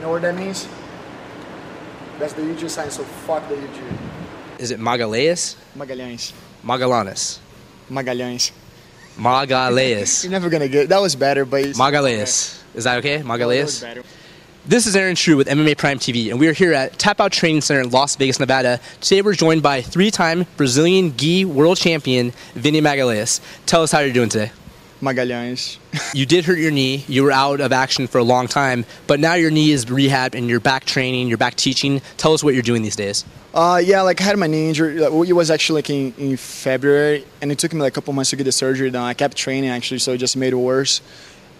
know what that means? That's the UG sign, so fuck the UG. Is it Magalhaes? Magalhães. Magalhaes. Magalhães. Magalhaes. You're never gonna get. That was better, but Magalhaes. Is that okay? That Magalhaes? was better. This is Aaron Tru with MMA Prime TV, and we are here at Tap Out Training Center in Las Vegas, Nevada. Today we're joined by three-time Brazilian gi world champion, Vinny Magalhaes. Tell us how you're doing today. Magalhães. You did hurt your knee. You were out of action for a long time, but now your knee is rehabbed and you're back training, you're back teaching. Tell us what you're doing these days. Yeah, like I had my knee injury. Like, it was actually like in February, and it took me like a couple months to get the surgery done. I kept training actually, so it just made it worse.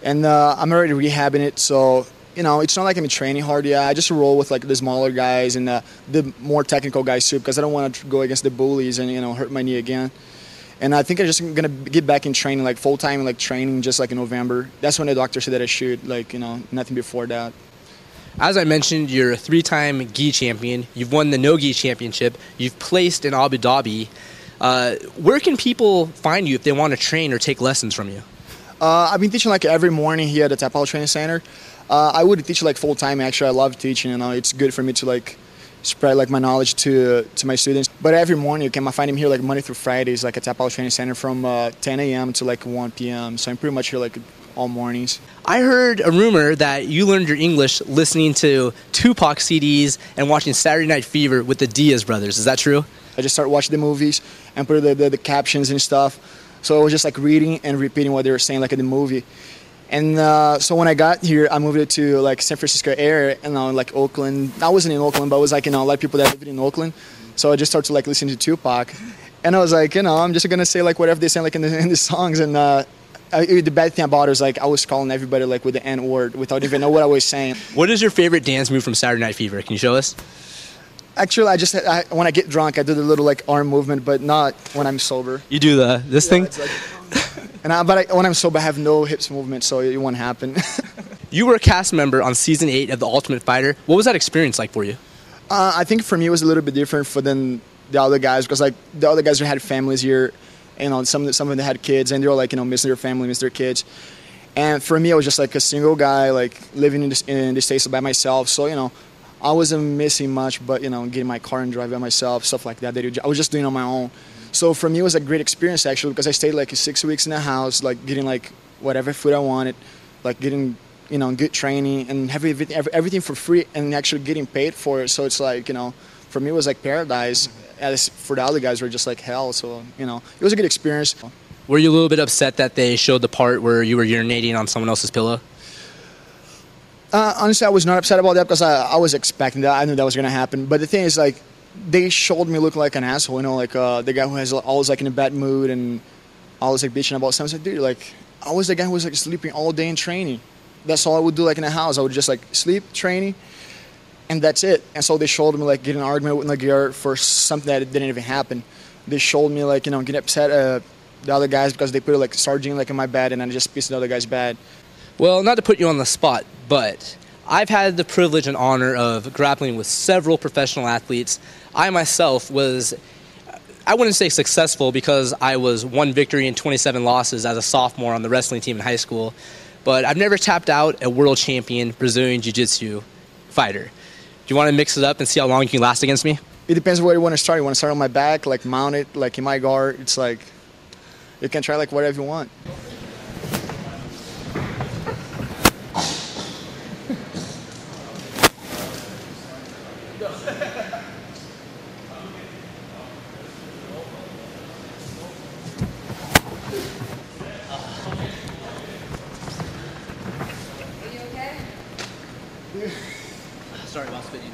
And I'm already rehabbing it, so you know it's not like I'm training hard. Yeah, I just roll with like the smaller guys and the more technical guys too, because I don't want to go against the bullies and hurt my knee again. And I think I'm just gonna get back in training, like full time, like training, just like in November. That's when the doctor said that I should, like nothing before that. As I mentioned, you're a three-time gi champion. You've won the no gi championship. You've placed in Abu Dhabi. Where can people find you if they want to train or take lessons from you? I've been teaching like every morning here at the Tap Out Training Center. I would teach like full time. Actually, I love teaching. It's good for me to like spread like my knowledge to my students. But every morning you can find him here like Monday through Fridays, like at Tap Out Training Center from 10 a.m. to like 1 p.m. So I'm pretty much here like all mornings. I heard a rumor that you learned your English listening to Tupac CDs and watching Saturday Night Fever with the Diaz brothers. Is that true? I just started watching the movies and put the captions and stuff. So I was just like reading and repeating what they were saying like in the movie. And so when I got here, I moved it to like San Francisco area and like Oakland. I wasn't in Oakland, but it was like a lot of people that lived in Oakland. So I just started to like listen to Tupac, and I was like, I'm just gonna say like whatever they say like in the songs. And the bad thing about it was like I was calling everybody like with the N word without even know what I was saying. What is your favorite dance move from Saturday Night Fever? Can you show us? Actually, when I get drunk, I do the little like arm movement, but not when I'm sober. You do this thing? It's like, when I'm sober, I have no hips movement, so it won't happen. You were a cast member on Season 8 of The Ultimate Fighter. What was that experience like for you? I think for me it was a little bit different than the other guys, because like the other guys who had families here, some of them had kids, and they were like missing their family, missing their kids. And for me, I was just like a single guy, like living in the States by myself. So I wasn't missing much, but getting my car and drive by myself, stuff like that. I was just doing on my own. So for me, it was a great experience actually, because I stayed like 6 weeks in the house, like getting like whatever food I wanted, like getting good training and having everything for free and actually getting paid for it. So it's like for me it was like paradise. As for the other guys, were just like hell. So it was a good experience. Were you a little bit upset that they showed the part where you were urinating on someone else's pillow? Honestly, I was not upset about that, because I was expecting that. I knew that was going to happen. But the thing is, like, they showed me looking like an asshole, like the guy who has always like in a bad mood and always like bitching about something. I was like, dude, like I was the guy who was like sleeping all day in training. That's all I would do like in the house. I would just like sleep, training, and that's it. And so they showed me like getting an argument with Nagar for something that didn't even happen. They showed me like getting upset at the other guys because they put like sardine like in my bed, and I just pissed the other guy's bed. Well, not to put you on the spot, but I've had the privilege and honor of grappling with several professional athletes. I myself was, I wouldn't say successful, because I was 1 victory and 27 losses as a sophomore on the wrestling team in high school, but I've never tapped out a world champion Brazilian Jiu-Jitsu fighter. Do you want to mix it up and see how long you can last against me? It depends where you want to start. You want to start on my back, like mount it, like in my guard. It's like, you can try like whatever you want. Sorry about spitting.